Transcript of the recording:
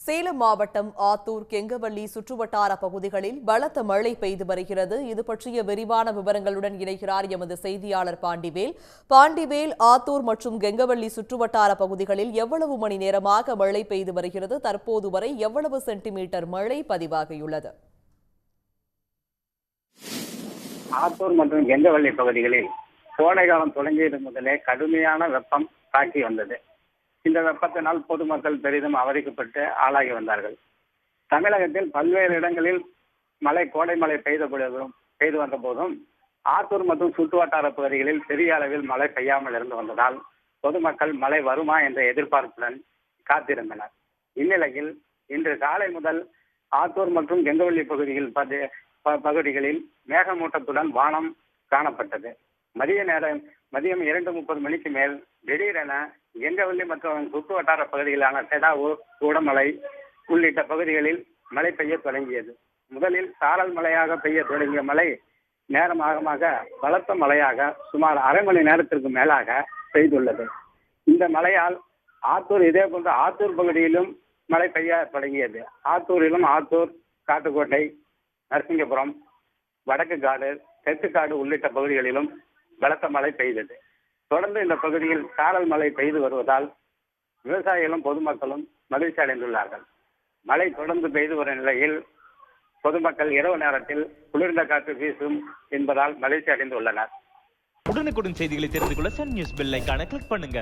சேலம் மாவட்டம் ஆத்தூர், கெங்கவல்லி சுற்றுவட்டார பகுதிகளில் பலத்த மழை பெய்து வருகிறது. இது பற்றிய விரிவான விவரங்களுடன் இணைகிறார் எமது செய்தியாளர் பாண்டிவேல். பாண்டிவேல், ஆத்தூர் மற்றும் கெங்கவல்லி சுற்றுவட்டார பகுதிகளில் எவ்வளவு மணி நேரமாக மழை பெய்து வருகிறது? தற்போது வரை எவ்வளவு சென்டிமீட்டர் மழை பதிவாகியுள்ளது? ஆத்தூர் மற்றும் கெங்கவல்லி பகுதிகளில் கோடை காலம் தொடங்கியது முதலே கடுமையான வெப்பம் தாக்கி வந்தது. இந்த வெப்பத்தினால் பொதுமக்கள் பெரிதும் அவதிக்கப்பட்டு ஆளாகி வந்தார்கள். தமிழகத்தில் பல்வேறு இடங்களில் கோடை மழை பெய்து வந்த போதும் ஆத்தூர் மற்றும் சுற்றுவட்டார பகுதிகளில் பெரிய அளவில் மழை பெய்யாமல் இருந்து வந்ததால் பொதுமக்கள் மழை வருமா என்ற எதிர்பார்ப்புடன் காத்திருந்தனர். இந்நிலையில் இன்று காலை முதல் ஆத்தூர் மற்றும் கெங்கவல்லி பகுதிகளில் மேகமூட்டத்துடன் வானம் காணப்பட்டது. மதியம் 2:30 மணிக்கு மேல் திடீரென கெங்கவல்லி மற்றும் சுற்றுவட்டார பகுதிகளான செடாவூர், கூடமலை உள்ளிட்ட பகுதிகளில் மழை பெய்ய தொடங்கியது. முதலில் சாரல் மழையாக பெய்ய தொடங்கிய மழை நேரமாக பலத்த மழையாக சுமார் அரை மணி நேரத்திற்கு மேலாக பெய்துள்ளது. இந்த மழையால் இதேபோன்று ஆத்தூர் பகுதியிலும் மழை பெய்ய தொடங்கியது. ஆத்தூர், காட்டுக்கோட்டை, நரசிங்கபுரம், வடக்கு காடு, தெற்கு காடு உள்ளிட்ட பகுதிகளிலும் பலத்த மழை பெய்தது. தொடர்ந்து இந்த பகுதியில் சாரல் மழை பெய்து வருவதால் விவசாயிகளும் பொதுமக்களும் மகிழ்ச்சி அடைந்துள்ளார்கள். மழை தொடர்ந்து பெய்து வரும் நிலையில் பொதுமக்கள் இரவு நேரத்தில் குளிர்ந்த காற்று வீசும் என்பதால் மகிழ்ச்சி அடைந்துள்ளனர். உடனுக்குடன் செய்திகளை தெரிந்து கொள்ள சன் நியூஸ் பெல் ஐகானை கிளிக் பண்ணுங்க.